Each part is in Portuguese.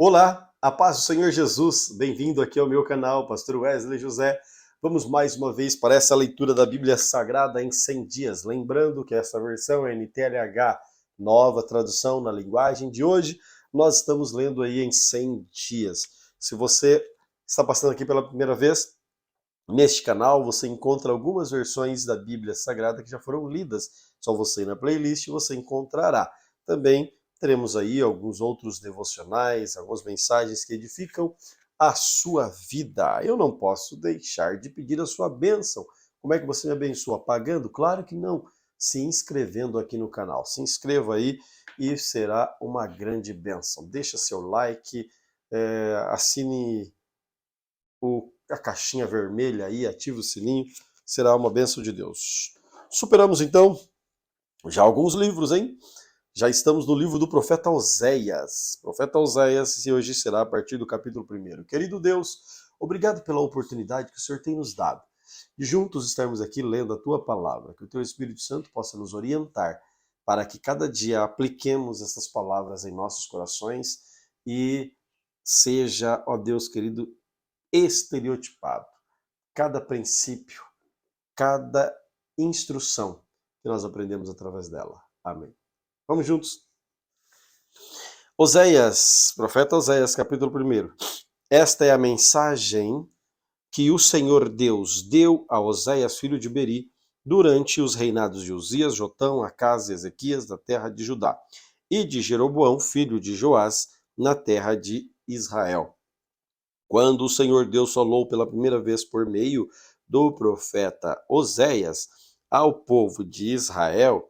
Olá, a paz do Senhor Jesus, bem-vindo aqui ao meu canal, Pastor Wesley José. Vamos mais uma vez para essa leitura da Bíblia Sagrada em 100 dias. Lembrando que essa versão é NTLH, nova tradução na linguagem de hoje. Nós estamos lendo aí em 100 dias. Se você está passando aqui pela primeira vez, neste canal você encontra algumas versões da Bíblia Sagrada que já foram lidas. Só você ir na playlist você encontrará. Também teremos aí alguns outros devocionais, algumas mensagens que edificam a sua vida. Eu não posso deixar de pedir a sua bênção. Como é que você me abençoa? Pagando? Claro que não. Se inscrevendo aqui no canal. Se inscreva aí e será uma grande bênção. Deixa seu like, assine a caixinha vermelha aí, ative o sininho, será uma bênção de Deus. Superamos então já alguns livros, hein? Já estamos no livro do profeta Oséias. Profeta Oséias, e hoje será a partir do capítulo 1. Querido Deus, obrigado pela oportunidade que o Senhor tem nos dado de juntos estarmos aqui lendo a Tua palavra, que o Teu Espírito Santo possa nos orientar para que cada dia apliquemos essas palavras em nossos corações e seja, ó Deus querido, estereotipado. Cada princípio, cada instrução que nós aprendemos através dela. Amém. Vamos juntos. Oséias, profeta Oséias, capítulo 1. Esta é a mensagem que o Senhor Deus deu a Oséias, filho de Beri, durante os reinados de Uzias, Jotão, Acás e Ezequias, na terra de Judá, e de Jeroboão, filho de Joás, na terra de Israel. Quando o Senhor Deus falou pela primeira vez por meio do profeta Oséias ao povo de Israel,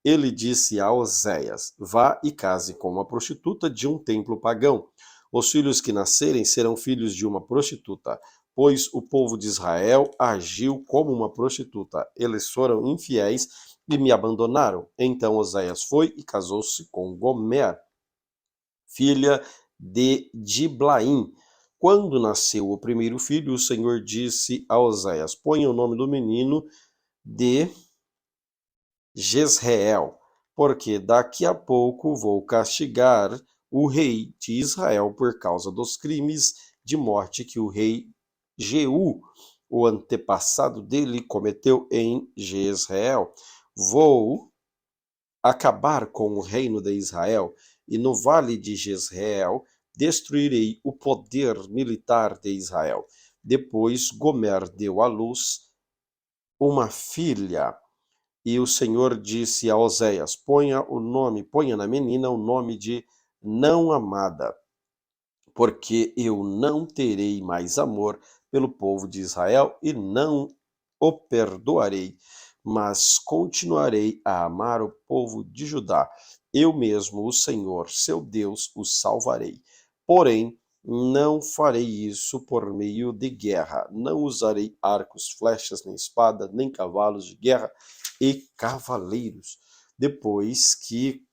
ele disse a Oséias: vá e case com uma prostituta de um templo pagão. Os filhos que nascerem serão filhos de uma prostituta, pois o povo de Israel agiu como uma prostituta. Eles foram infiéis e me abandonaram. Então Oséias foi e casou-se com Gomer, filha de Diblaim. Quando nasceu o primeiro filho, o Senhor disse a Oséias: ponha o nome do menino de Jezreel, porque daqui a pouco vou castigar o rei de Israel por causa dos crimes de morte que o rei Jeú, o antepassado dele, cometeu em Jezreel. Vou acabar com o reino de Israel, e no vale de Jezreel destruirei o poder militar de Israel. Depois Gomer deu à luz uma filha, e o Senhor disse a Oséias: ponha na menina o nome de não amada, porque eu não terei mais amor pelo povo de Israel e não o perdoarei, mas continuarei a amar o povo de Judá. Eu mesmo, o Senhor, seu Deus, o salvarei. Porém, não farei isso por meio de guerra. Não usarei arcos, flechas, nem espada, nem cavalos de guerra e cavaleiros. Depois que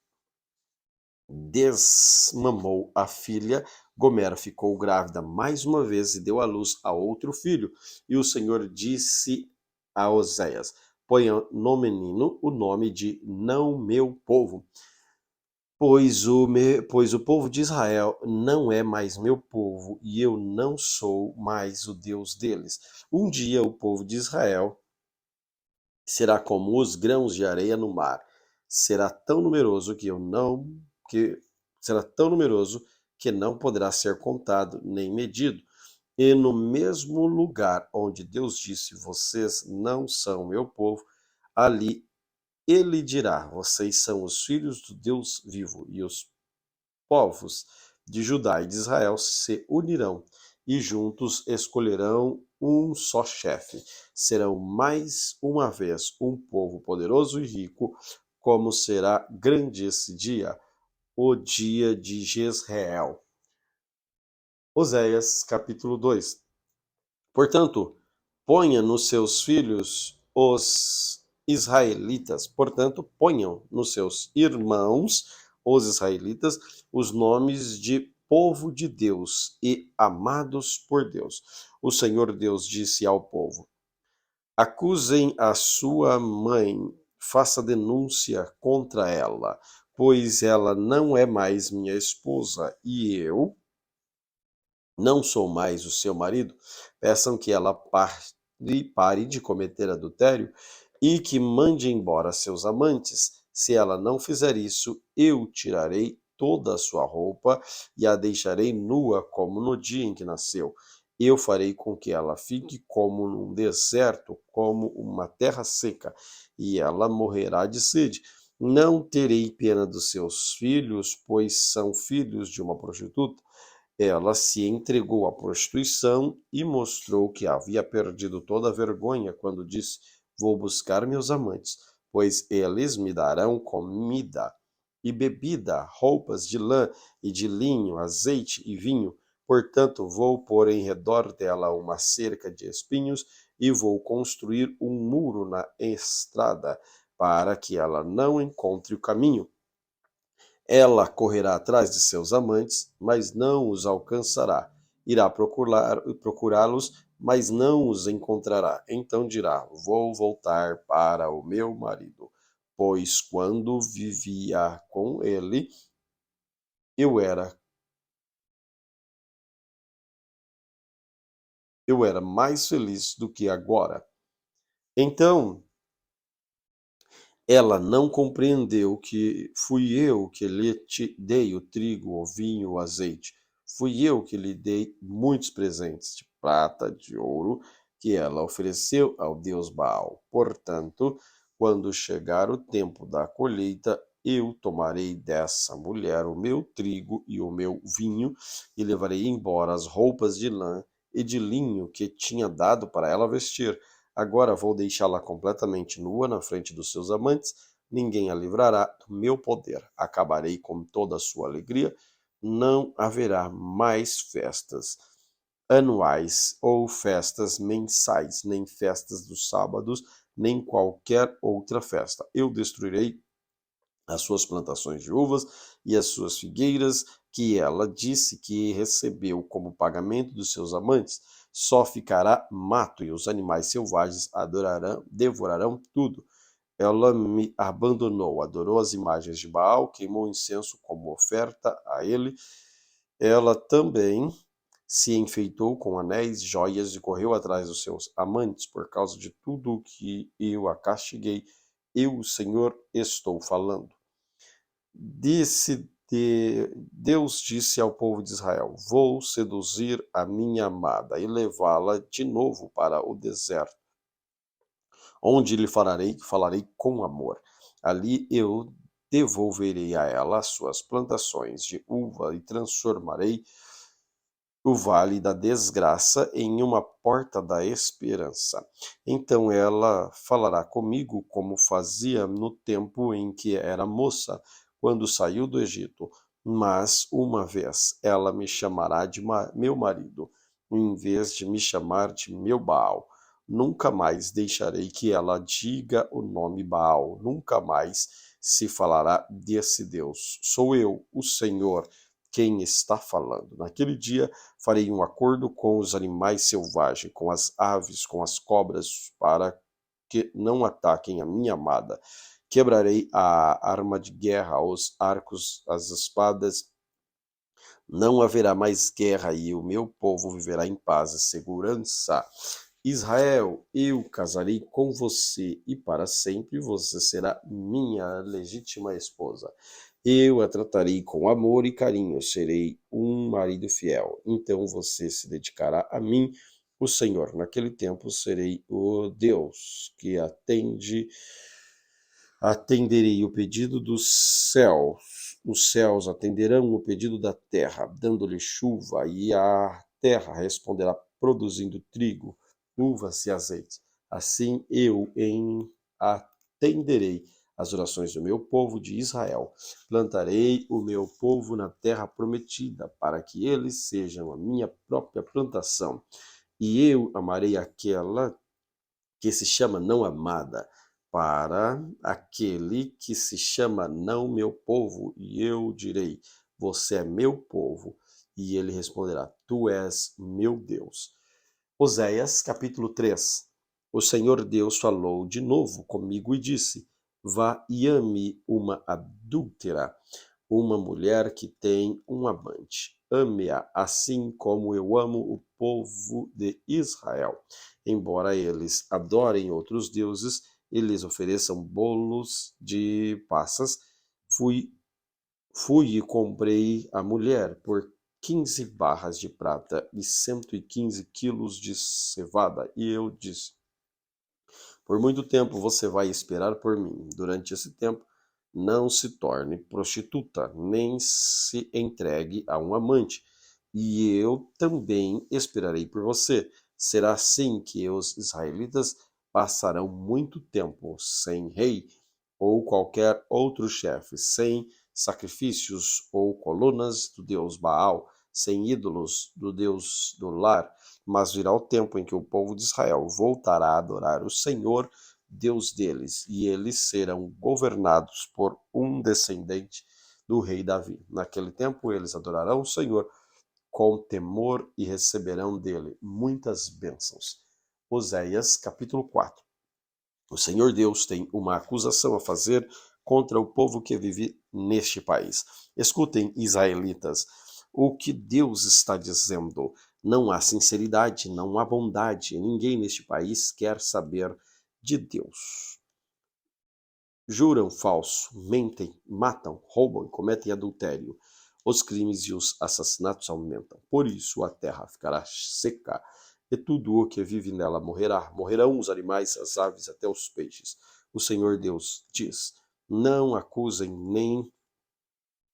desmamou a filha, Gomer ficou grávida mais uma vez e deu à luz a outro filho. E o Senhor disse a Oséias: ponha no menino o nome de não meu povo, pois o povo de Israel não é mais meu povo e eu não sou mais o Deus deles. Um dia o povo de Israel será como os grãos de areia no mar. Será tão numeroso que será tão numeroso que não poderá ser contado nem medido. E no mesmo lugar onde Deus disse: vocês não são meu povo, ali ele dirá: vocês são os filhos do Deus vivo. E os povos de Judá e de Israel se unirão e juntos escolherão um só chefe. Serão mais uma vez um povo poderoso e rico. Como será grande esse dia, o dia de Jezreel. Oséias, capítulo 2. Portanto, ponha nos seus filhos os israelitas, portanto, ponham nos seus irmãos, os israelitas, os nomes de povo de Deus e amados por Deus. O Senhor Deus disse ao povo: acusem a sua mãe, faça denúncia contra ela, pois ela não é mais minha esposa, e eu não sou mais o seu marido, peçam que ela pare de cometer adultério e que mande embora seus amantes. Se ela não fizer isso, eu tirarei toda a sua roupa e a deixarei nua como no dia em que nasceu. Eu farei com que ela fique como num deserto, como uma terra seca, e ela morrerá de sede. Não terei pena dos seus filhos, pois são filhos de uma prostituta. Ela se entregou à prostituição e mostrou que havia perdido toda a vergonha quando disse: Vou buscar meus amantes, pois eles me darão comida e bebida, roupas de lã e de linho, azeite e vinho. Portanto, vou pôr em redor dela uma cerca de espinhos e vou construir um muro na estrada, para que ela não encontre o caminho. Ela correrá atrás de seus amantes, mas não os alcançará. Irá procurá-los, mas não os encontrará. Então dirá: Vou voltar para o meu marido, pois quando vivia com ele, eu era eu era mais feliz do que agora. Então ela não compreendeu que fui eu que lhe dei o trigo, o vinho, o azeite. Fui eu que lhe dei muitos presentes de prata, de ouro, que ela ofereceu ao deus Baal. Portanto, quando chegar o tempo da colheita, eu tomarei dessa mulher o meu trigo e o meu vinho, e levarei embora as roupas de lã e de linho que tinha dado para ela vestir. Agora vou deixá-la completamente nua na frente dos seus amantes, ninguém a livrará do meu poder. Acabarei com toda a sua alegria, não haverá mais festas anuais ou festas mensais, nem festas dos sábados, nem qualquer outra festa. Eu destruirei as suas plantações de uvas e as suas figueiras, que ela disse que recebeu como pagamento dos seus amantes. Só ficará mato e os animais selvagens devorarão tudo. Ela me abandonou, adorou as imagens de Baal, queimou incenso como oferta a ele. Ela também se enfeitou com anéis, joias e correu atrás dos seus amantes por causa de tudo o que eu a castiguei. Eu, o Senhor, estou falando. Deus disse ao povo de Israel: Vou seduzir a minha amada e levá-la de novo para o deserto, onde lhe falarei com amor. Ali eu devolverei a ela as suas plantações de uva e transformarei o vale da desgraça em uma porta da esperança. Então ela falará comigo como fazia no tempo em que era moça, quando saiu do Egito. Mas uma vez ela me chamará de meu marido, em vez de me chamar de meu Baal. Nunca mais deixarei que ela diga o nome Baal. Nunca mais se falará desse Deus. Sou eu, o Senhor, quem está falando. Naquele dia farei um acordo com os animais selvagens, com as aves, com as cobras, para que não ataquem a minha amada. Quebrarei a arma de guerra, os arcos, as espadas. Não haverá mais guerra e o meu povo viverá em paz e segurança. Israel, eu casarei com você e para sempre você será minha legítima esposa. Eu a tratarei com amor e carinho, serei um marido fiel. Então você se dedicará a mim, o Senhor. Naquele tempo serei o Deus que atenderei o pedido dos céus. Os céus atenderão o pedido da terra, dando-lhe chuva, e a terra responderá produzindo trigo, uvas e azeite. Assim atenderei as orações do meu povo de Israel. Plantarei o meu povo na terra prometida, para que eles sejam a minha própria plantação. E eu amarei aquela que se chama não amada, para aquele que se chama não meu povo, e eu direi: Você é meu povo. E ele responderá: Tu és meu Deus. Oséias, capítulo 3. O Senhor Deus falou de novo comigo e disse: Vá e ame uma adúltera. uma mulher que tem um amante. Ame-a assim como eu amo o povo de Israel. Embora eles adorem outros deuses e lhes ofereçam bolos de passas, fui e comprei a mulher por 15 barras de prata e 115 quilos de cevada. E eu disse: por muito tempo você vai esperar por mim. Durante esse tempo, não se torne prostituta, nem se entregue a um amante. E eu também esperarei por você. Será assim que os israelitas passarão muito tempo sem rei ou qualquer outro chefe, sem sacrifícios ou colunas do deus Baal, sem ídolos do deus do lar. Mas virá o tempo em que o povo de Israel voltará a adorar o Senhor, Deus deles, e eles serão governados por um descendente do rei Davi. Naquele tempo eles adorarão o Senhor com temor e receberão dele muitas bênçãos. Oséias, capítulo 4. O Senhor Deus tem uma acusação a fazer contra o povo que vive neste país. Escutem, israelitas, o que Deus está dizendo. Não há sinceridade, não há bondade. Ninguém neste país quer saber de Deus. Juram falso, mentem, matam, roubam e cometem adultério. Os crimes e os assassinatos aumentam. Por isso a terra ficará seca e tudo o que vive nela morrerá. Morrerão os animais, as aves, até os peixes. O Senhor Deus diz: não acusem nem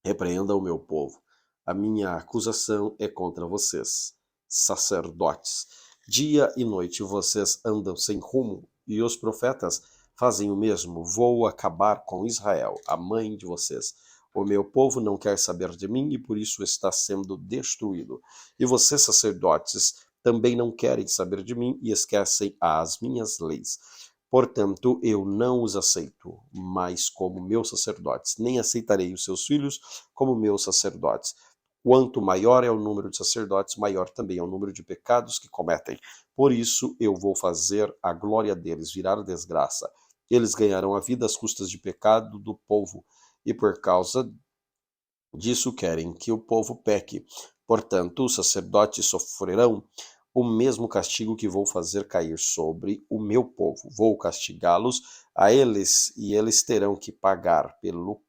repreendam o meu povo. A minha acusação é contra vocês, sacerdotes. Dia e noite vocês andam sem rumo, e os profetas fazem o mesmo. Vou acabar com Israel, a mãe de vocês. O meu povo não quer saber de mim e por isso está sendo destruído. E vocês, sacerdotes, também não querem saber de mim e esquecem as minhas leis. Portanto, eu não os aceito mais como meus sacerdotes, nem aceitarei os seus filhos como meus sacerdotes. Quanto maior é o número de sacerdotes, maior também é o número de pecados que cometem. Por isso, eu vou fazer a glória deles virar desgraça. Eles ganharão a vida às custas de pecado do povo, e por causa disso querem que o povo peque. Portanto, os sacerdotes sofrerão o mesmo castigo que vou fazer cair sobre o meu povo. Vou castigá-los a eles, e eles terão que pagar pelo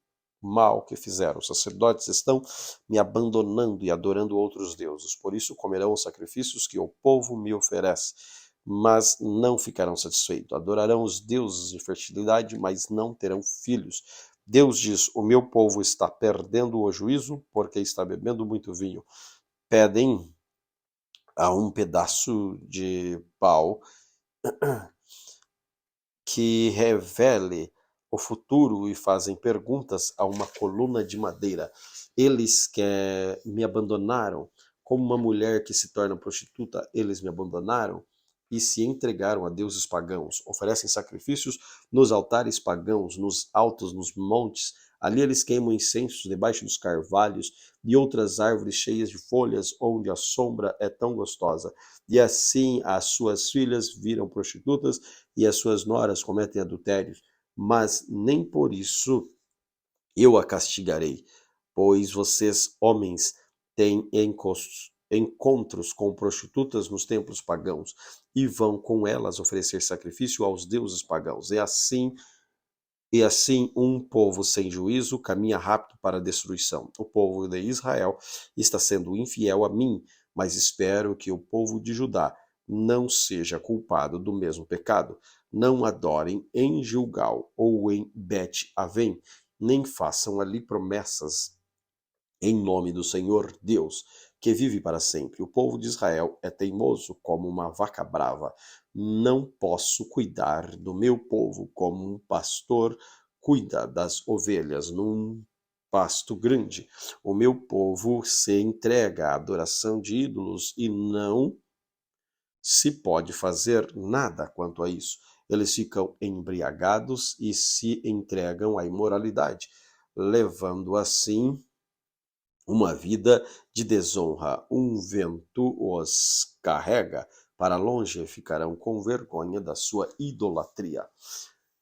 mal que fizeram. Os sacerdotes estão me abandonando e adorando outros deuses. Por isso comerão os sacrifícios que o povo me oferece, mas não ficarão satisfeitos. Adorarão os deuses de fertilidade, mas não terão filhos. Deus diz: o meu povo está perdendo o juízo porque está bebendo muito vinho. Pedem a um pedaço de pau que revele o futuro e fazem perguntas a uma coluna de madeira. Eles que me abandonaram, como uma mulher que se torna prostituta, eles me abandonaram e se entregaram a deuses pagãos. Oferecem sacrifícios nos altares pagãos, nos altos, nos montes. Ali eles queimam incensos debaixo dos carvalhos e outras árvores cheias de folhas, onde a sombra é tão gostosa. E assim as suas filhas viram prostitutas e as suas noras cometem adultérios, mas nem por isso eu a castigarei, pois vocês, homens, têm encontros com prostitutas nos templos pagãos e vão com elas oferecer sacrifício aos deuses pagãos. E assim um povo sem juízo caminha rápido para a destruição. O povo de Israel está sendo infiel a mim, mas espero que o povo de Judá não seja culpado do mesmo pecado. Não adorem em Gilgal ou em Bet-Avém, nem façam ali promessas em nome do Senhor Deus, que vive para sempre. O povo de Israel é teimoso como uma vaca brava. Não posso cuidar do meu povo como um pastor cuida das ovelhas num pasto grande. O meu povo se entrega à adoração de ídolos e não se pode fazer nada quanto a isso. Eles ficam embriagados e se entregam à imoralidade, levando assim uma vida de desonra. Um vento os carrega para longe e ficarão com vergonha da sua idolatria.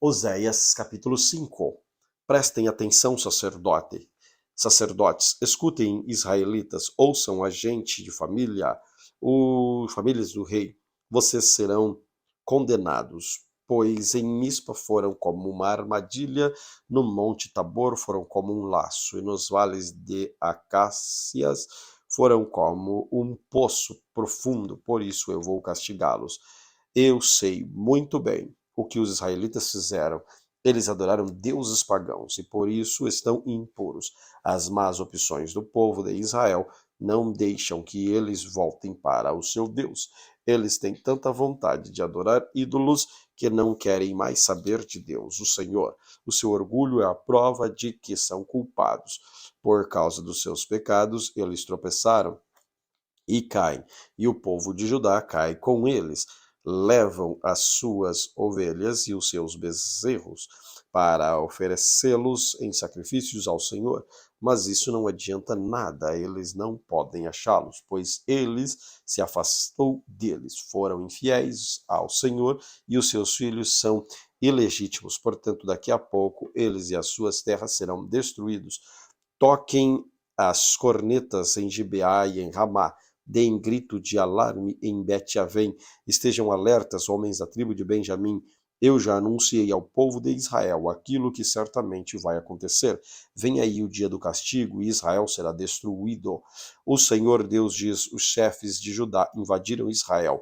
Oséias capítulo 5. Prestem atenção, sacerdote. Sacerdotes, escutem, israelitas, ouçam a gente de família, os famílias do rei, vocês serão condenados, pois em Mispa foram como uma armadilha, no monte Tabor foram como um laço, e nos vales de Acácias foram como um poço profundo, por isso eu vou castigá-los. Eu sei muito bem o que os israelitas fizeram. Eles adoraram deuses pagãos e por isso estão impuros. As más opções do povo de Israel não deixam que eles voltem para o seu Deus. Eles têm tanta vontade de adorar ídolos que não querem mais saber de Deus, o Senhor. O seu orgulho é a prova de que são culpados. Por causa dos seus pecados, eles tropeçaram e caem, e o povo de Judá cai com eles. Levam as suas ovelhas e os seus bezerros para oferecê-los em sacrifícios ao Senhor, mas isso não adianta nada, eles não podem achá-los, pois eles se afastou deles, foram infiéis ao Senhor e os seus filhos são ilegítimos. Portanto, daqui a pouco eles e as suas terras serão destruídos. Toquem as cornetas em Gibeá e em Ramá, deem grito de alarme em Bet-Avém, estejam alertas, homens da tribo de Benjamim, eu já anunciei ao povo de Israel aquilo que certamente vai acontecer. Vem aí o dia do castigo e Israel será destruído. O Senhor Deus diz, os chefes de Judá invadiram Israel,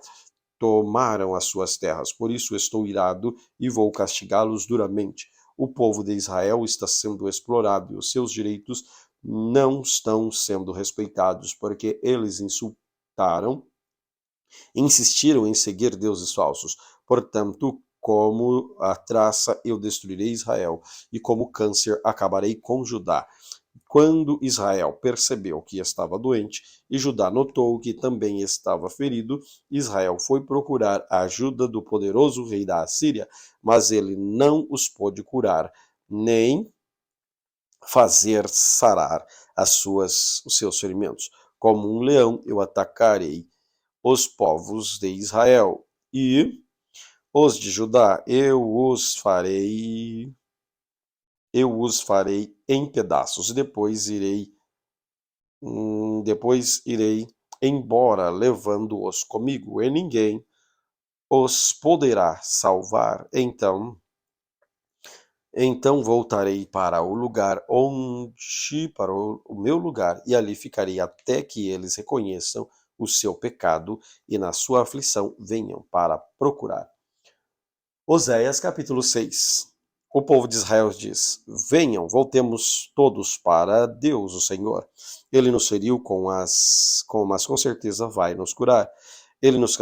tomaram as suas terras, por isso estou irado e vou castigá-los duramente. O povo de Israel está sendo explorado e os seus direitos não estão sendo respeitados, porque eles insistiram em seguir deuses falsos. Portanto, como a traça eu destruirei Israel, e como câncer acabarei com Judá. Quando Israel percebeu que estava doente e Judá notou que também estava ferido, Israel foi procurar a ajuda do poderoso rei da Assíria, mas ele não os pôde curar, nem fazer sarar os seus ferimentos. Como um leão, eu atacarei os povos de Israel e os de Judá, eu os farei em pedaços, e depois irei embora, levando-os comigo, e ninguém os poderá salvar. Então voltarei para o meu lugar, e ali ficarei até que eles reconheçam o seu pecado e na sua aflição venham para procurar. Oséias capítulo 6. O povo de Israel diz: venham, voltemos todos para Deus, o Senhor. Ele nos feriu mas com certeza vai nos curar. Ele nos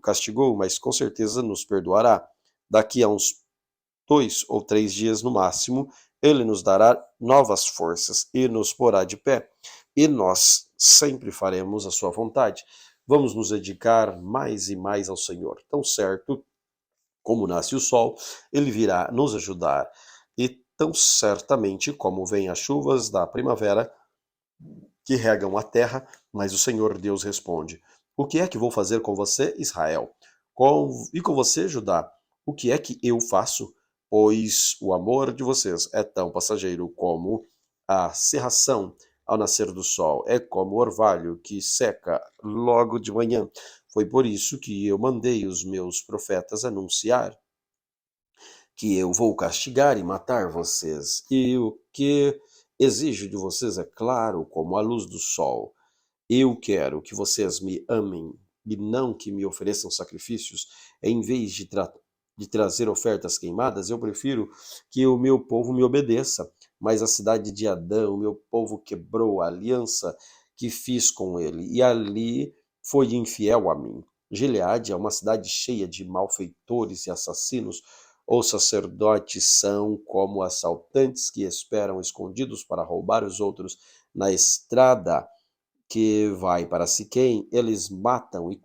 castigou, mas com certeza nos perdoará. Daqui a uns 2 ou 3 dias no máximo, ele nos dará novas forças e nos porá de pé. E nós sempre faremos a sua vontade. Vamos nos dedicar mais e mais ao Senhor. Tão certo como nasce o sol, ele virá nos ajudar. E tão certamente como vêm as chuvas da primavera que regam a terra, mas o Senhor Deus responde: o que é que vou fazer com você, Israel? E com você, Judá? O que é que eu faço? Pois o amor de vocês é tão passageiro como a cerração ao nascer do sol, é como o orvalho que seca logo de manhã. Foi por isso que eu mandei os meus profetas anunciar que eu vou castigar e matar vocês, e o que exijo de vocês é claro como a luz do sol. Eu quero que vocês me amem e não que me ofereçam sacrifícios. Em vez de trazer ofertas queimadas, eu prefiro que o meu povo me obedeça. Mas a cidade de Adão, o meu povo quebrou a aliança que fiz com ele, e ali foi infiel a mim. Gileade é uma cidade cheia de malfeitores e assassinos. Os sacerdotes são como assaltantes que esperam escondidos para roubar os outros na estrada que vai para Siquém. Eles matam e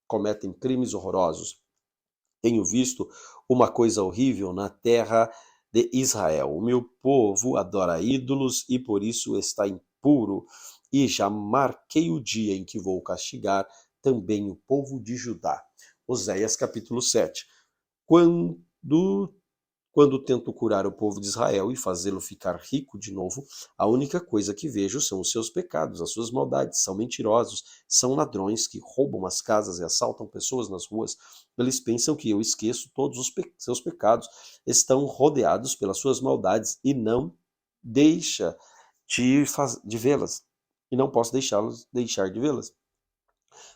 cometem crimes horrorosos. Tenho visto uma coisa horrível na terra de Israel. O meu povo adora ídolos e por isso está impuro. E já marquei o dia em que vou castigar também o povo de Judá. Oséias capítulo 7. Quando Quando tento curar o povo de Israel e fazê-lo ficar rico de novo, a única coisa que vejo são os seus pecados, as suas maldades. São mentirosos, são ladrões que roubam as casas e assaltam pessoas nas ruas. Eles pensam que eu esqueço todos os seus pecados. Estão rodeados pelas suas maldades e não deixa de vê-las. E não posso deixar de vê-las.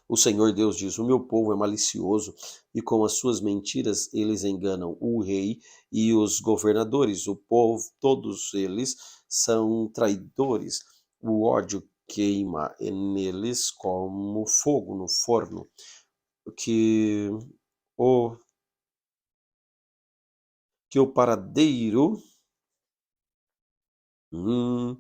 O Senhor Deus diz: O meu povo é malicioso e com as suas mentiras eles enganam o rei e os governadores. O povo, todos eles são traidores. O ódio queima neles como fogo no forno, que o que o paradeiro Hum,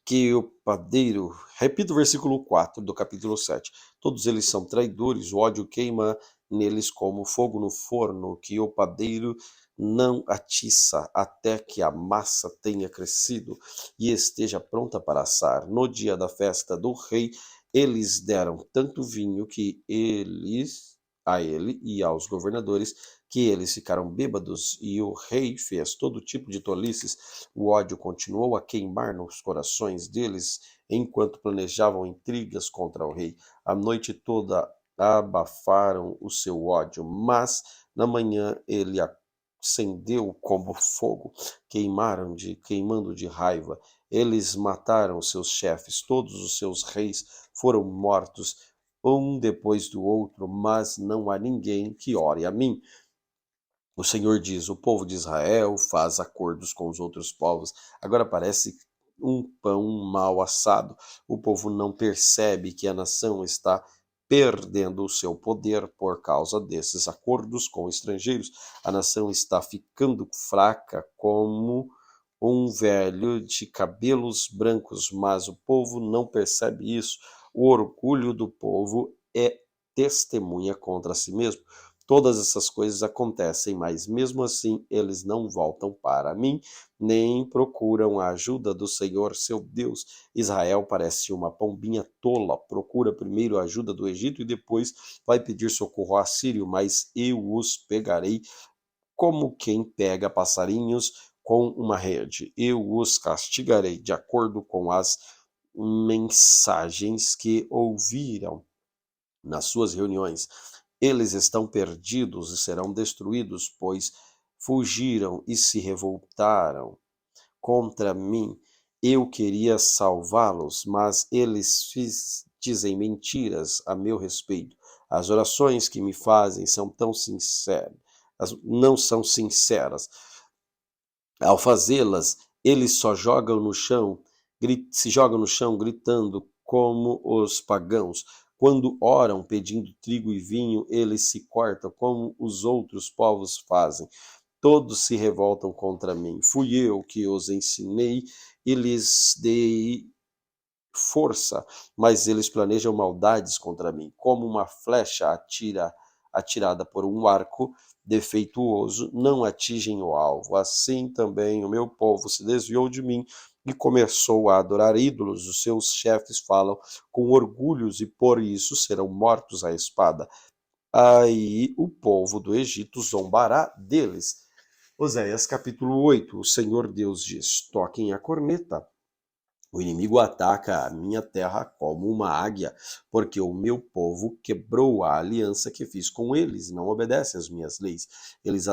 que o padeiro. Repita o versículo 4 do capítulo 7. Todos eles são traidores, o ódio queima neles como fogo no forno, que o padeiro não atiça até que a massa tenha crescido e esteja pronta para assar. No dia da festa do rei, eles deram tanto vinho a ele e aos governadores, que eles ficaram bêbados, e o rei fez todo tipo de tolices. O ódio continuou a queimar nos corações deles enquanto planejavam intrigas contra o rei. A noite toda abafaram o seu ódio, mas na manhã ele acendeu como fogo, queimando de raiva. Eles mataram seus chefes, todos os seus reis foram mortos, um depois do outro, mas não há ninguém que ore a mim. O Senhor diz: o povo de Israel faz acordos com os outros povos. Agora parece um pão mal assado. O povo não percebe que a nação está perdendo o seu poder por causa desses acordos com estrangeiros. A nação está ficando fraca como um velho de cabelos brancos, mas o povo não percebe isso. O orgulho do povo é testemunha contra si mesmo. Todas essas coisas acontecem, mas mesmo assim eles não voltam para mim, nem procuram a ajuda do Senhor seu Deus. Israel parece uma pombinha tola, procura primeiro a ajuda do Egito e depois vai pedir socorro ao Assírio, mas eu os pegarei como quem pega passarinhos com uma rede. Eu os castigarei de acordo com as mensagens que ouviram nas suas reuniões. Eles estão perdidos e serão destruídos, pois fugiram e se revoltaram contra mim. Eu queria salvá-los, mas eles dizem mentiras a meu respeito. As orações que me fazem são tão sinceras, não são sinceras. Ao fazê-las, eles só jogam no chão, se jogam no chão gritando como os pagãos. Quando oram pedindo trigo e vinho, eles se cortam como os outros povos fazem. Todos se revoltam contra mim. Fui eu que os ensinei e lhes dei força, mas eles planejam maldades contra mim, como uma flecha atirada por um arco defeituoso, não atingem o alvo. Assim também o meu povo se desviou de mim e começou a adorar ídolos. Os seus chefes falam com orgulhos e por isso serão mortos à espada. Aí o povo do Egito zombará deles. Oséias capítulo 8. O Senhor Deus diz: toquem a corneta. O inimigo ataca a minha terra como uma águia, porque o meu povo quebrou a aliança que fiz com eles, não obedece às minhas leis. Eles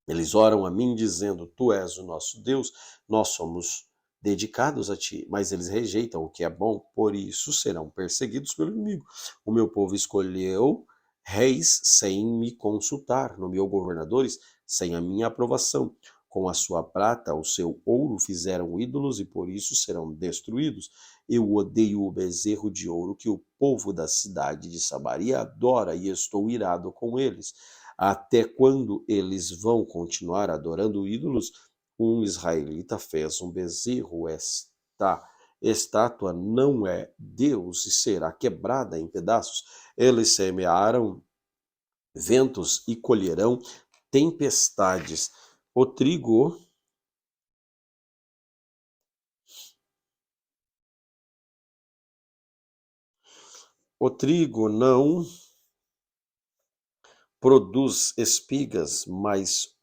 eles oram a mim dizendo: Tu és o nosso Deus, nós somos dedicados a ti, mas eles rejeitam o que é bom, por isso serão perseguidos pelo inimigo. O meu povo escolheu reis sem me consultar, nomeou governadores sem a minha aprovação. Com a sua prata, o seu ouro fizeram ídolos e por isso serão destruídos. Eu odeio o bezerro de ouro que o povo da cidade de Samaria adora e estou irado com eles. Até quando eles vão continuar adorando ídolos? Um israelita fez um bezerro, esta estátua não é Deus e será quebrada em pedaços. Eles semearam ventos e colherão tempestades. O trigo, o trigo não produz espigas, mas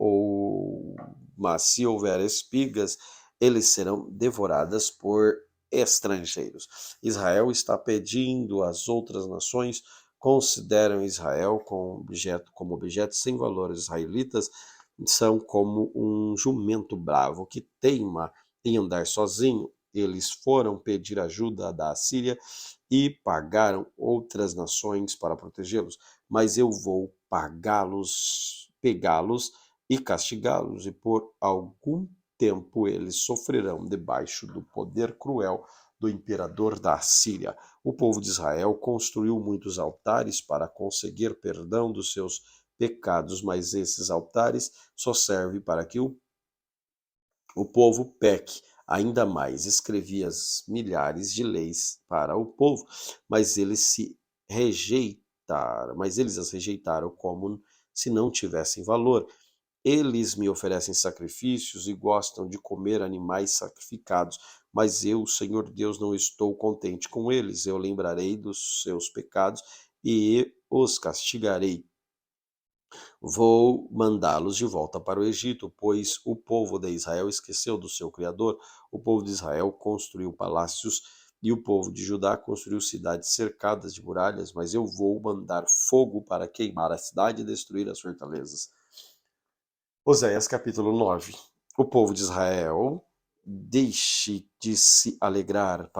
se houver espigas, eles serão devoradas por estrangeiros. Israel está pedindo às outras nações consideram Israel como objeto sem valor. Os israelitas são como um jumento bravo que teima em andar sozinho. Eles foram pedir ajuda da Assíria e pagaram outras nações para protegê-los, mas eu vou pegá-los e castigá-los, e por algum tempo eles sofrerão debaixo do poder cruel do imperador da Assíria. O povo de Israel construiu muitos altares para conseguir perdão dos seus pecados, mas esses altares só servem para que o povo peque ainda mais. Escrevia milhares de leis para o povo, mas eles as rejeitaram como se não tivessem valor. Eles me oferecem sacrifícios e gostam de comer animais sacrificados, mas eu, Senhor Deus, não estou contente com eles. Eu lembrarei dos seus pecados e os castigarei. Vou mandá-los de volta para o Egito, pois o povo de Israel esqueceu do seu Criador. O povo de Israel construiu palácios e o povo de Judá construiu cidades cercadas de muralhas, mas eu vou mandar fogo para queimar a cidade e destruir as fortalezas. Oséias capítulo 9. O povo de Israel deixe de se alegrar,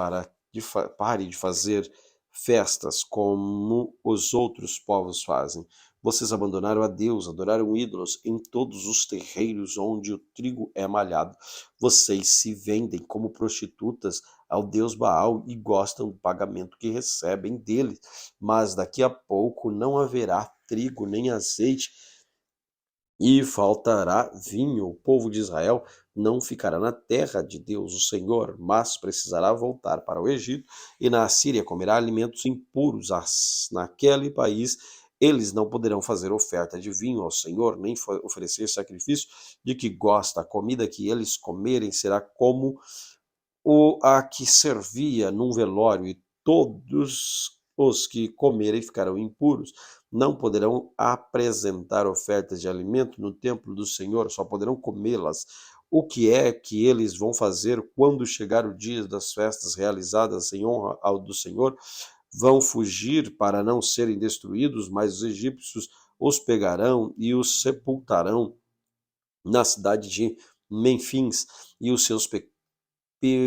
pare de fazer festas como os outros povos fazem. Vocês abandonaram a Deus, adoraram ídolos em todos os terreiros onde o trigo é malhado. Vocês se vendem como prostitutas ao Deus Baal e gostam do pagamento que recebem dele. Mas daqui a pouco não haverá trigo nem azeite e faltará vinho. O povo de Israel não ficará na terra de Deus, o Senhor, mas precisará voltar para o Egito, e na Assíria comerá alimentos impuros. Naquele país eles não poderão fazer oferta de vinho ao Senhor, nem oferecer sacrifício de que gosta. A comida que eles comerem será como a que servia num velório, e todos os que comerem ficarão impuros. Não poderão apresentar ofertas de alimento no templo do Senhor, só poderão comê-las. O que é que eles vão fazer quando chegar o dia das festas realizadas em honra ao do Senhor? Vão fugir para não serem destruídos, mas os egípcios os pegarão e os sepultarão na cidade de Menfins, e os seus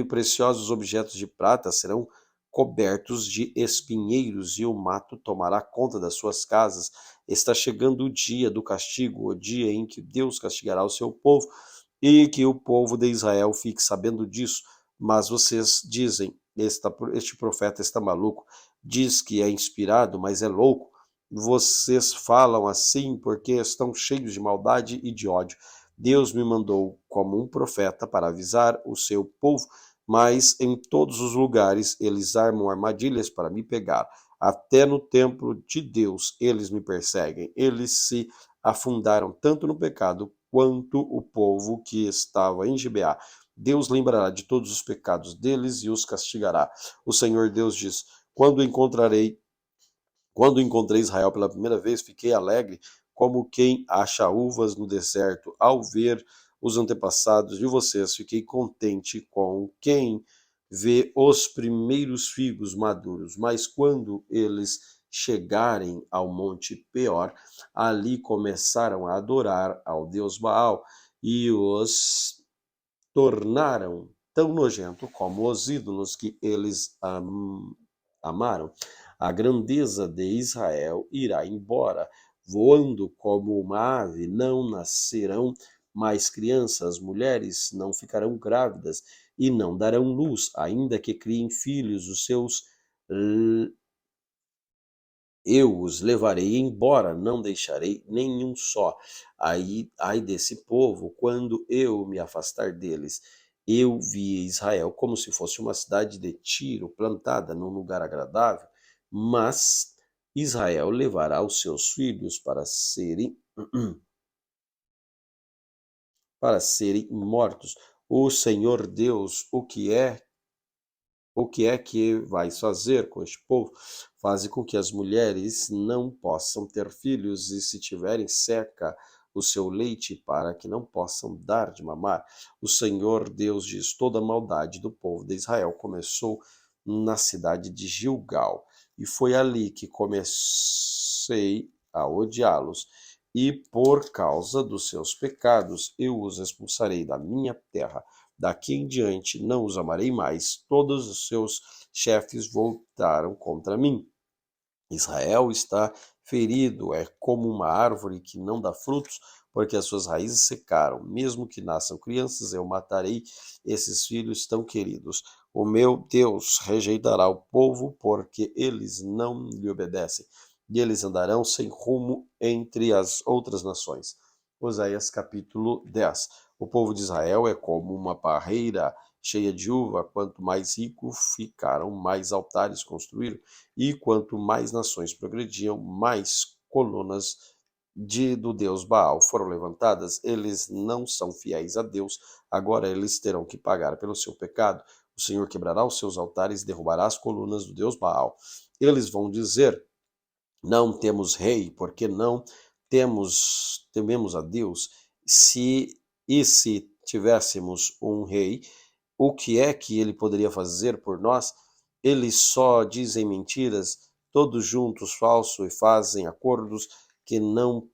preciosos objetos de prata serão cobertos de espinheiros, e o mato tomará conta das suas casas. Está chegando o dia do castigo, o dia em que Deus castigará o seu povo, e que o povo de Israel fique sabendo disso. Mas vocês dizem, este profeta está maluco, diz que é inspirado, mas é louco. Vocês falam assim porque estão cheios de maldade e de ódio. Deus me mandou como um profeta para avisar o seu povo, mas em todos os lugares eles armam armadilhas para me pegar. Até no templo de Deus eles me perseguem. Eles se afundaram tanto no pecado quanto o povo que estava em Gibeá. Deus lembrará de todos os pecados deles e os castigará. O Senhor Deus diz: quando encontrei Israel pela primeira vez, fiquei alegre como quem acha uvas no deserto. Ao ver os antepassados de vocês, fiquei contente com quem vê os primeiros figos maduros. Mas quando eles chegarem ao monte Peor, ali começaram a adorar ao deus Baal e os tornaram tão nojento como os ídolos que eles amaram. A grandeza de Israel irá embora, voando como uma ave. Não nascerão mais crianças, mulheres não ficarão grávidas e não darão luz, ainda que criem filhos. Eu os levarei embora, não deixarei nenhum só. Ai desse povo, quando eu me afastar deles. Eu vi Israel como se fosse uma cidade de Tiro, plantada num lugar agradável, mas Israel levará os seus filhos para serem mortos. O Senhor Deus, o que é O que é que vais fazer com este povo? Faze com que as mulheres não possam ter filhos, e se tiverem, seca o seu leite, para que não possam dar de mamar. O Senhor Deus diz: toda a maldade do povo de Israel começou na cidade de Gilgal, e foi ali que comecei a odiá-los. E por causa dos seus pecados eu os expulsarei da minha terra. Daqui em diante não os amarei mais. Todos os seus chefes voltaram contra mim. Israel está ferido, é como uma árvore que não dá frutos, porque as suas raízes secaram. Mesmo que nasçam crianças, eu matarei esses filhos tão queridos. O meu Deus rejeitará o povo, porque eles não lhe obedecem, e eles andarão sem rumo entre as outras nações. Oséias capítulo 10. O povo de Israel é como uma parreira cheia de uva. Quanto mais rico ficaram, mais altares construíram, e quanto mais nações progrediam, mais colunas do deus Baal foram levantadas. Eles não são fiéis a Deus, agora eles terão que pagar pelo seu pecado. O Senhor quebrará os seus altares e derrubará as colunas do deus Baal. Eles vão dizer: não temos rei, porque não tememos a Deus. Se tivéssemos um rei, o que é que ele poderia fazer por nós? Eles só dizem mentiras, todos juntos falso, e fazem acordos que não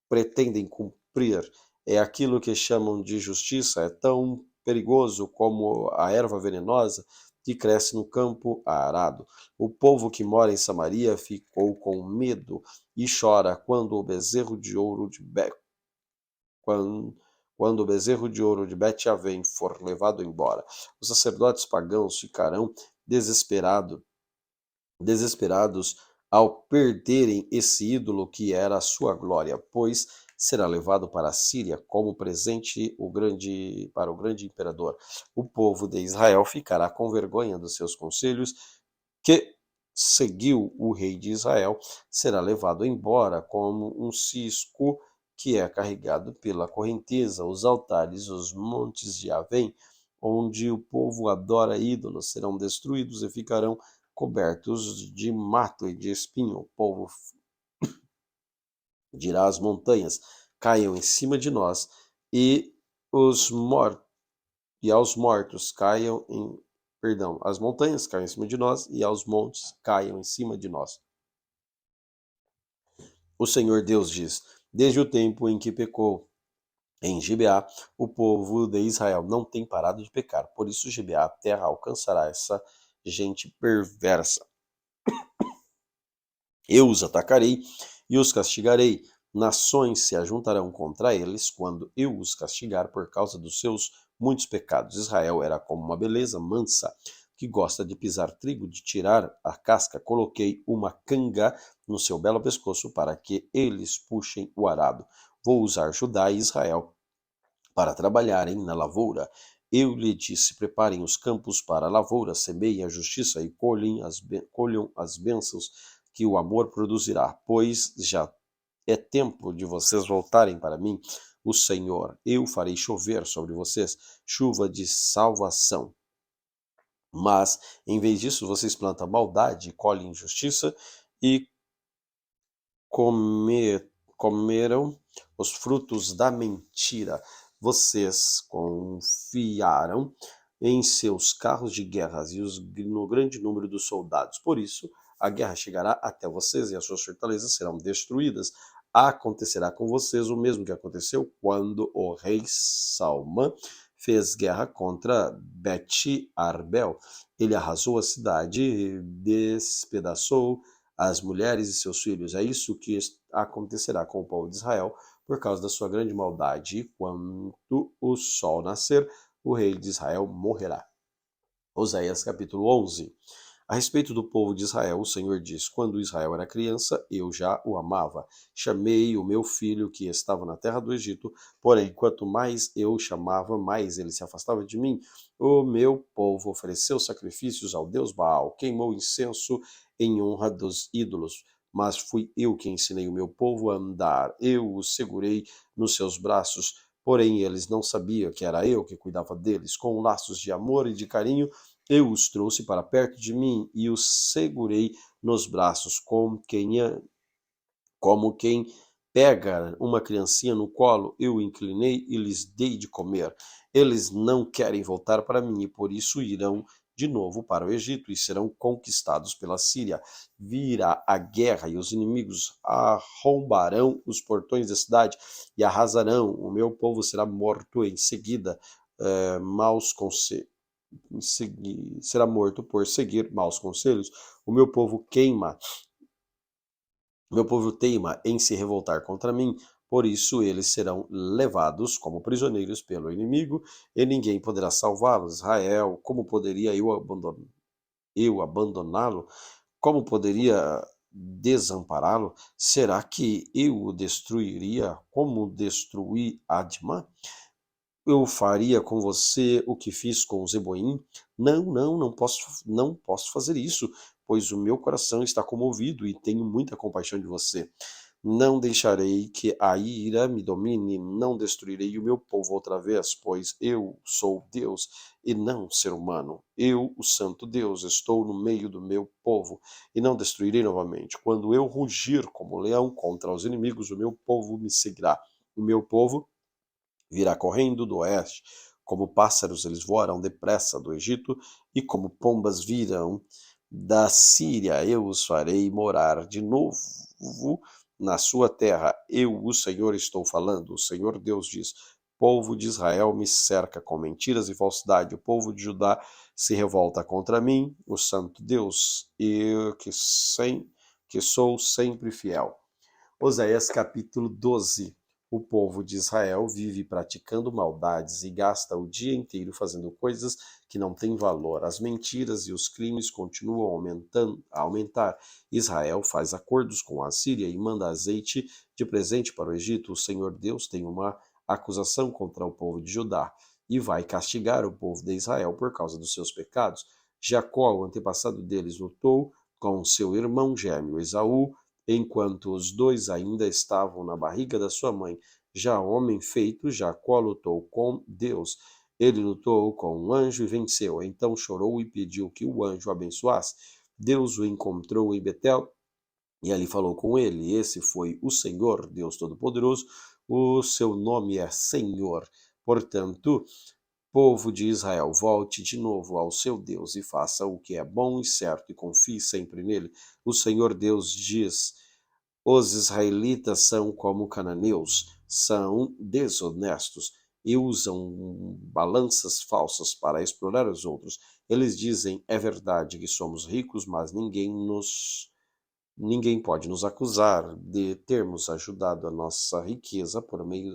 pretendem cumprir. É aquilo que chamam de justiça, é tão perigoso como a erva venenosa que cresce no campo arado. O povo que mora em Samaria ficou com medo e chora quando, quando o bezerro de ouro de Bet-Avém for levado embora. Os sacerdotes pagãos ficarão desesperados ao perderem esse ídolo que era a sua glória, pois será levado para a Síria como presente para o grande imperador. O povo de Israel ficará com vergonha dos seus conselhos, que seguiu o rei de Israel, será levado embora como um cisco que é carregado pela correnteza. Os altares, os montes de Avém, onde o povo adora ídolos, serão destruídos e ficarão cobertos de mato e de espinho. O povo dirá às montanhas: caiam em cima de nós, e os mortos e aos mortos caiam em perdão, as montanhas caiam em cima de nós, e aos montes caiam em cima de nós. O Senhor Deus diz: desde o tempo em que pecou em Gibeá, o povo de Israel não tem parado de pecar. Por isso, Gibeá, a terra, alcançará essa gente perversa. Eu os atacarei e os castigarei. Nações se ajuntarão contra eles quando eu os castigar por causa dos seus muitos pecados. Israel era como uma beleza mansa que gosta de pisar trigo, de tirar a casca. Coloquei uma canga no seu belo pescoço para que eles puxem o arado. Vou usar Judá e Israel para trabalharem na lavoura. Eu lhe disse: preparem os campos para a lavoura, semeiem a justiça e colham as bênçãos que o amor produzirá, pois já é tempo de vocês voltarem para mim, o Senhor. Eu farei chover sobre vocês chuva de salvação. Mas, em vez disso, vocês plantam maldade, colhem injustiça e comeram os frutos da mentira. Vocês confiaram em seus carros de guerra e no grande número dos soldados. Por isso, a guerra chegará até vocês e as suas fortalezas serão destruídas. Acontecerá com vocês o mesmo que aconteceu quando o rei Salmã fez guerra contra Bet-Arbel. Ele arrasou a cidade, despedaçou as mulheres e seus filhos. É isso que acontecerá com o povo de Israel por causa da sua grande maldade. E quando o sol nascer, o rei de Israel morrerá. Oséias capítulo 11. A respeito do povo de Israel, o Senhor diz: quando Israel era criança, eu já o amava. Chamei o meu filho que estava na terra do Egito, porém, quanto mais eu o chamava, mais ele se afastava de mim. O meu povo ofereceu sacrifícios ao deus Baal, queimou incenso em honra dos ídolos. Mas fui eu que ensinei o meu povo a andar. Eu os segurei nos seus braços, porém eles não sabiam que era eu que cuidava deles. Com laços de amor e de carinho, Eu os trouxe para perto de mim e os segurei nos braços, como quem pega uma criancinha no colo. Eu inclinei e lhes dei de comer. Eles não querem voltar para mim e por isso irão de novo para o Egito e serão conquistados pela Síria. Virá a guerra e os inimigos arrombarão os portões da cidade e arrasarão. O meu povo será morto em seguida. Maus conselhos. Será morto por seguir maus conselhos. O meu povo queima Meu povo teima em se revoltar contra mim, por isso eles serão levados como prisioneiros pelo inimigo, e ninguém poderá salvá-los. Israel, como poderia eu abandoná-lo? Como poderia desampará-lo? Será que eu o destruiria como destruí Admã? Eu faria com você o que fiz com Zeboim? Não posso fazer isso, pois o meu coração está comovido e tenho muita compaixão de você. Não deixarei que a ira me domine, não destruirei o meu povo outra vez, pois eu sou Deus e não ser humano. Eu, o Santo Deus, estou no meio do meu povo e não destruirei novamente. Quando eu rugir como leão contra os inimigos, o meu povo me seguirá. O meu povo virá correndo do oeste, como pássaros eles voarão depressa do Egito, e como pombas virão da Síria. Eu os farei morar de novo na sua terra. Eu, o Senhor, estou falando. O Senhor Deus diz: povo de Israel me cerca com mentiras e falsidade. O povo de Judá se revolta contra mim, o Santo Deus, eu que sou sempre fiel. Oséias capítulo 12. O povo de Israel vive praticando maldades e gasta o dia inteiro fazendo coisas que não têm valor. As mentiras e os crimes continuam a aumentar. Israel faz acordos com a Síria e manda azeite de presente para o Egito. O Senhor Deus tem uma acusação contra o povo de Judá e vai castigar o povo de Israel por causa dos seus pecados. Jacó, o antepassado deles, lutou com seu irmão gêmeo Esaú, enquanto os dois ainda estavam na barriga da sua mãe. Já homem feito, Jacó lutou com Deus. Ele lutou com um anjo e venceu. Então chorou e pediu que o anjo o abençoasse. Deus o encontrou em Betel e ali falou com ele. Esse foi o Senhor, Deus Todo-Poderoso. O seu nome é Senhor. Portanto, povo de Israel, volte de novo ao seu Deus e faça o que é bom e certo e confie sempre nele. O Senhor Deus diz: os israelitas são como cananeus, são desonestos e usam balanças falsas para explorar os outros. Eles dizem: é verdade que somos ricos, mas ninguém pode nos acusar de termos ajuntado a nossa riqueza por meio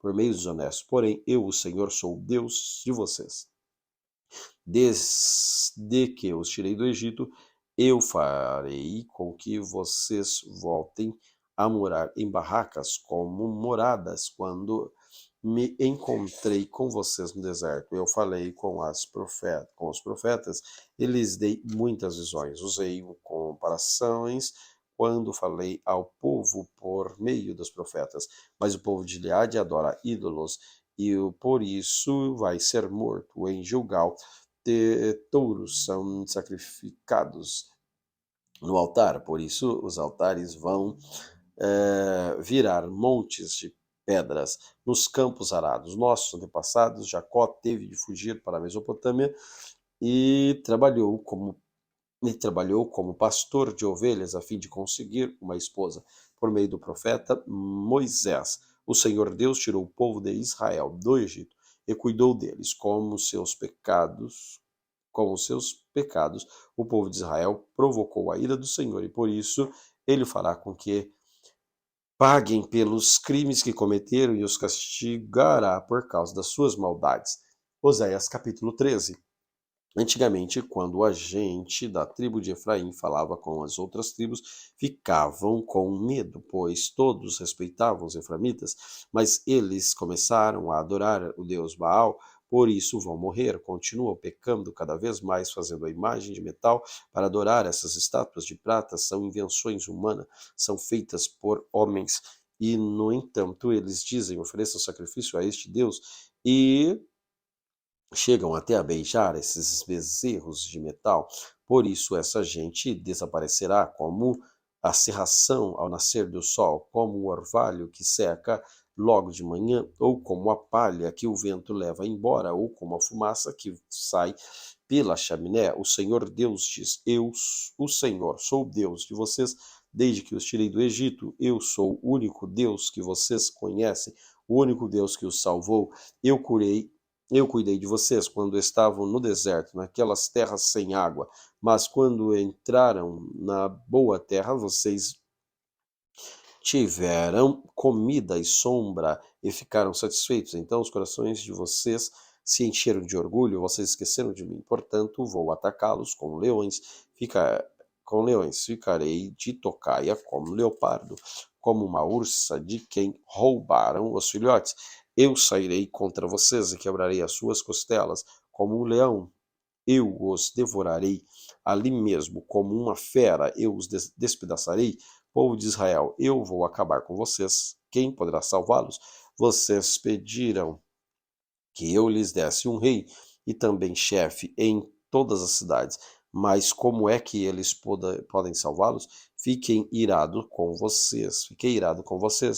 por meio desonesto. Porém, eu, o Senhor, sou o Deus de vocês. Desde que os tirei do Egito, eu farei com que vocês voltem a morar em barracas como moradas. Quando me encontrei com vocês no deserto, eu falei com os profetas e lhes dei muitas visões. Usei comparações quando falei ao povo por meio dos profetas. Mas o povo de Gileade adora ídolos e por isso vai ser morto em Gilgal. Touros são sacrificados no altar, por isso os altares vão virar montes de pedras nos campos arados. Nossos antepassados, Jacó teve de fugir para a Mesopotâmia e trabalhou como pastor de ovelhas a fim de conseguir uma esposa. Por meio do profeta Moisés, o Senhor Deus tirou o povo de Israel do Egito e cuidou deles com os seus pecados. O povo de Israel provocou a ira do Senhor e por isso ele fará com que paguem pelos crimes que cometeram e os castigará por causa das suas maldades. Oséias capítulo 13. Antigamente, quando a gente da tribo de Efraim falava com as outras tribos, ficavam com medo, pois todos respeitavam os eframitas, mas eles começaram a adorar o deus Baal, por isso vão morrer. Continuam pecando cada vez mais, fazendo a imagem de metal para adorar essas estátuas de prata. São invenções humanas, são feitas por homens. E, no entanto, eles dizem: ofereçam sacrifício a este Deus, e chegam até a beijar esses bezerros de metal. Por isso essa gente desaparecerá como a cerração ao nascer do sol, como o orvalho que seca logo de manhã, ou como a palha que o vento leva embora, ou como a fumaça que sai pela chaminé. O Senhor Deus diz: Eu, o Senhor, sou o Deus de vocês, desde que os tirei do Egito. Eu sou o único Deus que vocês conhecem, o único Deus que os salvou. Eu curei eu cuidei de vocês quando estavam no deserto, naquelas terras sem água, mas quando entraram na boa terra, vocês tiveram comida e sombra e ficaram satisfeitos. Então os corações de vocês se encheram de orgulho, vocês esqueceram de mim. Portanto, vou atacá-los com leões, ficarei de tocaia como leopardo, como uma ursa de quem roubaram os filhotes. Eu sairei contra vocês e quebrarei as suas costelas como um leão. Eu os devorarei ali mesmo, como uma fera, eu os despedaçarei. Povo de Israel, eu vou acabar com vocês. Quem poderá salvá-los? Vocês pediram que eu lhes desse um rei e também chefe em todas as cidades. Mas como é que eles podem salvá-los? Fiquei irado com vocês,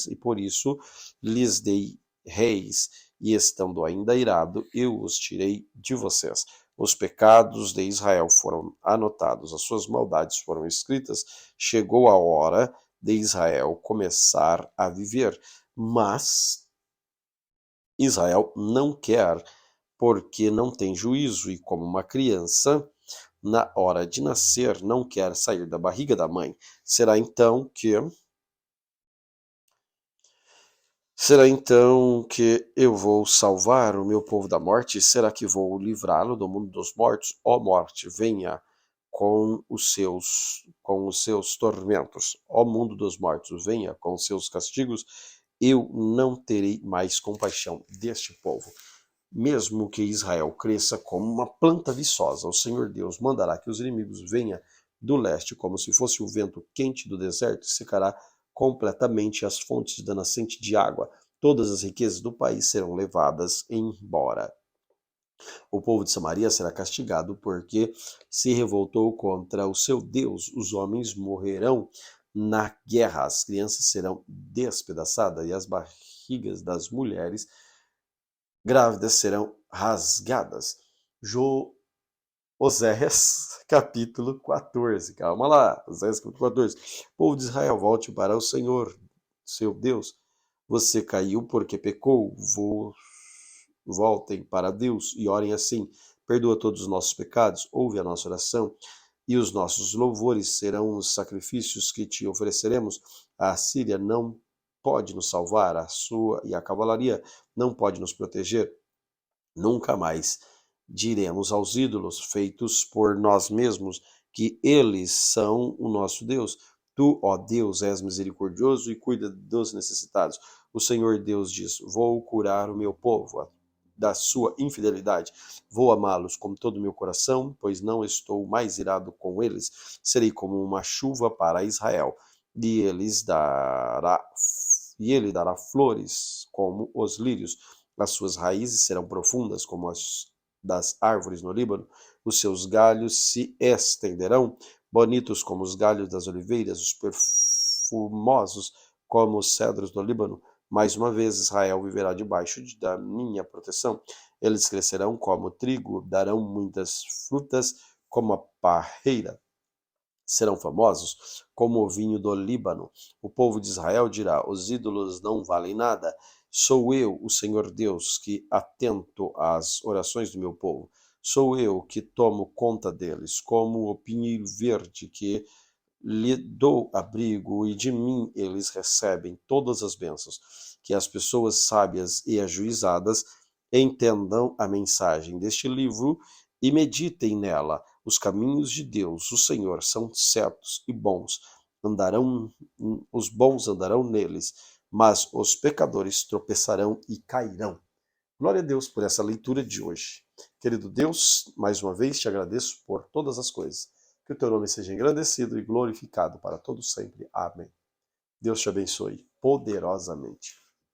e por isso lhes dei reis, e estando ainda irado, eu os tirei de vocês. Os pecados de Israel foram anotados, as suas maldades foram escritas. Chegou a hora de Israel começar a viver, mas Israel não quer, porque não tem juízo, e como uma criança, na hora de nascer, não quer sair da barriga da mãe. Será então que Será então que eu vou salvar o meu povo da morte? Será que vou livrá-lo do mundo dos mortos? Ó morte, venha com os seus tormentos. Ó mundo dos mortos, venha com os seus castigos. Eu não terei mais compaixão deste povo. Mesmo que Israel cresça como uma planta viçosa, o Senhor Deus mandará que os inimigos venham do leste, como se fosse o vento quente do deserto, e secará completamente as fontes da nascente de água. Todas as riquezas do país serão levadas embora. O povo de Samaria será castigado porque se revoltou contra o seu Deus. Os homens morrerão na guerra, as crianças serão despedaçadas e as barrigas das mulheres grávidas serão rasgadas. Oséias capítulo 14. Calma lá, Oséias capítulo 14. Povo de Israel, volte para o Senhor, seu Deus. Você caiu porque pecou. Voltem para Deus e orem assim: perdoa todos os nossos pecados, ouve a nossa oração, e os nossos louvores serão os sacrifícios que te ofereceremos. A Síria não pode nos salvar, a cavalaria não pode nos proteger. Nunca mais diremos aos ídolos feitos por nós mesmos que eles são o nosso Deus. Tu, ó Deus, és misericordioso e cuida dos necessitados. O Senhor Deus diz: vou curar o meu povo da sua infidelidade. Vou amá-los com todo o meu coração, pois não estou mais irado com eles. Serei como uma chuva para Israel, e ele dará flores como os lírios. As suas raízes serão profundas como as das árvores no Líbano, os seus galhos se estenderão, bonitos como os galhos das oliveiras, os perfumosos como os cedros do Líbano. Mais uma vez Israel viverá debaixo da minha proteção. Eles crescerão como trigo, darão muitas frutas como a parreira. Serão famosos como o vinho do Líbano. O povo de Israel dirá: os ídolos não valem nada. Sou eu, o Senhor Deus, que atento às orações do meu povo. Sou eu que tomo conta deles, como o pinheiro verde que lhe dou abrigo, e de mim eles recebem todas as bênçãos. Que as pessoas sábias e ajuizadas entendam a mensagem deste livro e meditem nela. Os caminhos de Deus, o Senhor, são certos e bons. Os bons andarão neles, mas os pecadores tropeçarão e cairão. Glória a Deus por essa leitura de hoje. Querido Deus, mais uma vez te agradeço por todas as coisas. Que o teu nome seja engrandecido e glorificado para todos sempre. Amém. Deus te abençoe poderosamente.